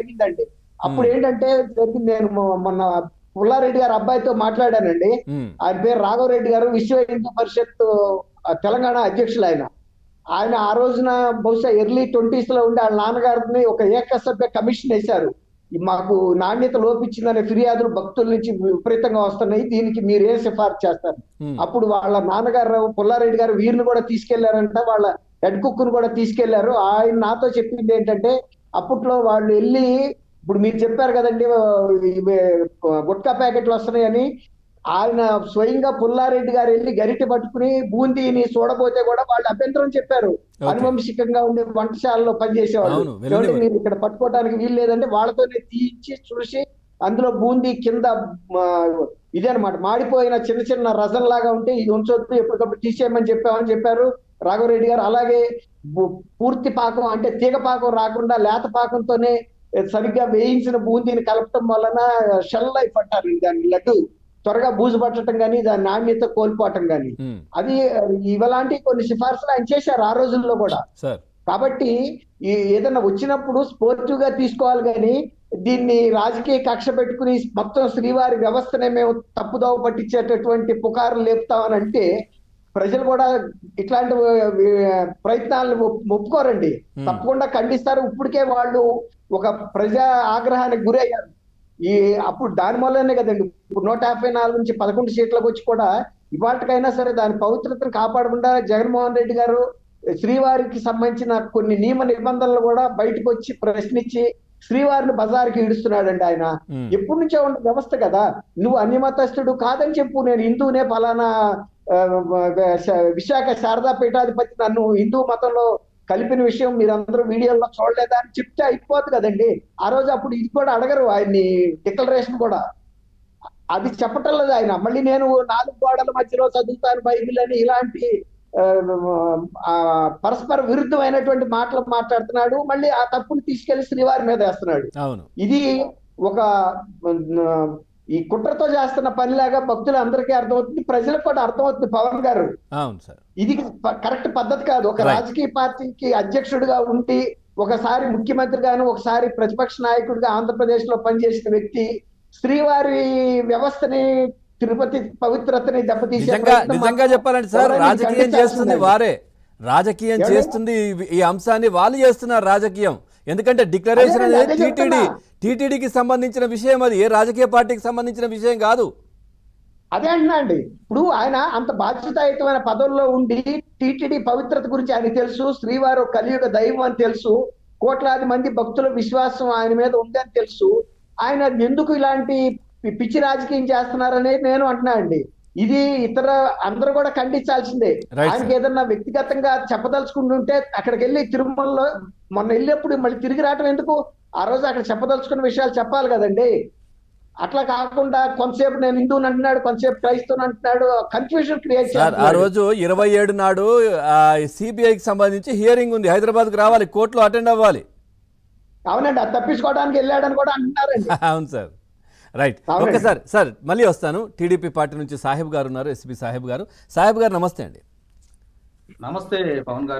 జరిగిందండి. అప్పుడు ఏంటంటే జరిగింది, నేను మొన్న పుల్లారెడ్డి గారి అబ్బాయితో మాట్లాడానండి. ఆయన పేరు రాఘవరెడ్డి గారు, విశ్వ హిందూ పరిషత్ తెలంగాణ అధ్యక్షులు ఆయన. ఆయన ఆ రోజున బహుశా ఎర్లీ 20s లో ఉండి వాళ్ళ నాన్నగారిని ఒక ఏకసభ్య కమిషన్ వేశారు. మాకు నాణ్యత లోపించిందనే ఫిర్యాదులు భక్తుల నుంచి విపరీతంగా వస్తున్నాయి, దీనికి మీరు ఏ సిఫార్సు చేస్తారు? అప్పుడు వాళ్ళ నాన్నగారు పుల్లారెడ్డి గారు వీరిని కూడా తీసుకెళ్లారంట, వాళ్ళ హెడ్ కుక్ ను కూడా తీసుకెళ్లారు. ఆయన నాతో చెప్పింది ఏంటంటే, అప్పట్లో వాళ్ళు వెళ్ళి, ఇప్పుడు మీరు చెప్పారు కదండి గుట్కా ప్యాకెట్లు వస్తున్నాయని, ఆయన స్వయంగా పుల్లారెడ్డి గారు వెళ్ళి గరిటె పట్టుకుని బూందీని చూడబోతే కూడా వాళ్ళు అభ్యంతరం చెప్పారు. అనువంశికంగా ఉండే వంటశాలలో పనిచేసేవాళ్ళు, మీరు ఇక్కడ పట్టుకోవడానికి వీలు లేదంటే వాళ్ళతోనే తీయించి చూసి అందులో బూందీ కింద ఇదేనమాట మాడిపోయిన చిన్న చిన్న రసం లాగా ఉంటే ఇది ఉంచొద్దు, ఎప్పటికప్పుడు తీసేయమని చెప్పారు రాఘవరెడ్డి గారు. అలాగే పూర్తి పాకం అంటే తీగ పాకం రాకుండా లేత పాకంతోనే సరిగ్గా వేయించిన బూందీని కలపటం వలన షెల్ లైఫ్ అంటారు, దాని లడ్డు త్వరగా బూజు పట్టడం కానీ దాని నాణ్యత కోల్పోవటం కానీ, అది ఇలాంటి కొన్ని సిఫార్సులు ఆయన చేశారు ఆ రోజుల్లో కూడా. కాబట్టి ఏదైనా వచ్చినప్పుడు స్పోర్టివ్ గా తీసుకోవాలి, కానీ దీన్ని రాజకీయ కక్ష పెట్టుకుని మొత్తం శ్రీవారి వ్యవస్థనే మేము తప్పుదోవ పట్టించేటటువంటి పుకారులు లేపుతామని అంటే ప్రజలు కూడా ఇట్లాంటి ప్రయత్నాలను ఒప్పుకోరండి, తప్పకుండా ఖండిస్తారు. ఇప్పటికే వాళ్ళు ఒక ప్రజా ఆగ్రహానికి గురయ్యారు. అప్పుడు దాని వల్లనే కదండి ఇప్పుడు 154 నుంచి 11 సీట్లకు వచ్చి కూడా ఇవాళకైనా సరే దాని పవిత్రతను కాపాడకుండా జగన్మోహన్ రెడ్డి గారు శ్రీవారికి సంబంధించిన కొన్ని నియమ నిబంధనలు కూడా బయటకు వచ్చి ప్రశ్నించి శ్రీవారిని బజార్కి ఈడుస్తున్నాడండి ఆయన. ఎప్పటి నుంచో ఉన్న వ్యవస్థ కదా, నువ్వు అన్యమతస్థుడు కాదని చెప్పు, నేను హిందూనే, ఫలానా విశాఖ శారదా పీఠాధిపతి నన్ను హిందూ మతంలో కలిపిన విషయం మీరందరూ వీడియోలో చూడలేదా అని చెప్తే అయిపోతుంది కదండి. ఆ రోజు అప్పుడు ఇది కూడా అడగరు ఆయన్ని, డిక్లరేషన్ కూడా అది చెప్పటం లేదు ఆయన. మళ్ళీ నేను 4 గోడల మధ్యలో చదువుతాను బైబిల్ అని ఇలాంటి పరస్పర విరుద్ధమైనటువంటి మాటలు మాట్లాడుతున్నాడు. మళ్ళీ ఆ తప్పుని తీసుకెళ్లి శ్రీవారి మీద వేస్తున్నాడు. ఇది ఒక ఈ కుట్రతో చేస్తున్న పనిలాగా భక్తులు అందరికీ అర్థమవుతుంది, ప్రజలకు కూడా అర్థమవుతుంది. పవన్ గారు, ఇది కరెక్ట్ పద్ధతి కాదు. ఒక రాజకీయ పార్టీకి అధ్యక్షుడిగా ఉండి ఒకసారి ముఖ్యమంత్రిగాను ఒకసారి ప్రతిపక్ష నాయకుడిగా ఆంధ్రప్రదేశ్ లో పనిచేసిన వ్యక్తి శ్రీవారి వ్యవస్థని, తిరుపతి పవిత్రతని దెబ్బతీసే నిజంగా చెప్పాలంటే సార్, రాజకీయం చేస్తుంది వారే, రాజకీయం చేస్తుంది ఈ అంశాన్ని వాళ్ళు చేస్తున్నారు రాజకీయం. ఎందుకంటే డిక్లరేషన్ అనేది టీటీడీకి సంబంధించిన విషయం, అది ఏ రాజకీయ పార్టీకి సంబంధించిన విషయం కాదు. అదే అంటున్నా అండి, ఇప్పుడు ఆయన అంత బాధ్యతాయుతమైన పదవుల్లో ఉండి టీటీడీ పవిత్రత గురించి ఆయన తెలుసు, శ్రీవారు కలియుగ దైవం అని తెలుసు, కోట్లాది మంది భక్తుల విశ్వాసం ఆయన మీద ఉందని తెలుసు. ఆయన ఎందుకు ఇలాంటి పిచ్చి రాజకీయం చేస్తున్నారనేది నేను అంటున్నా అండి. ఇది ఇతర అందరూ కూడా ఖండించాల్సిందే. ఆయనకి ఏదన్నా వ్యక్తిగతంగా చెప్పదలుచుకుంటుంటే అక్కడికి వెళ్ళి తిరుమలలో మొన్న వెళ్ళినప్పుడు మళ్ళీ తిరిగి రావటం ఎందుకు? ఆ రోజు అక్కడ చెప్పదలుచుకున్న విషయాలు చెప్పాలి కదండి. అట్లా కాకుండా కొంతసేపు నేను హిందువుని అంటున్నాడు, కొంతసేపు క్రైస్తవుని అంటున్నాడు, కన్ఫ్యూజన్ క్రియేట్ చేస్తాడు. ఆ రోజు 27 నాడు సిబిఐకి సంబంధించి హియరింగ్ ఉంది, హైదరాబాద్ కు రావాలి, కోర్టులో అటెండ్ అవ్వాలి. అవునండి, అది తప్పించుకోవడానికి వెళ్ళాడని కూడా అంటున్నారండి. అవును సార్, రైట్. ఓకే సార్ మళ్ళీ వస్తాను. టీడీపీ పార్టీ నుంచి సాహెబ్ గారు ఉన్నారు, ఎస్పీ సాహెబ్ గారు. సాహెబ్ గారు నమస్తే అండి. నమస్తే పవన్ గారు.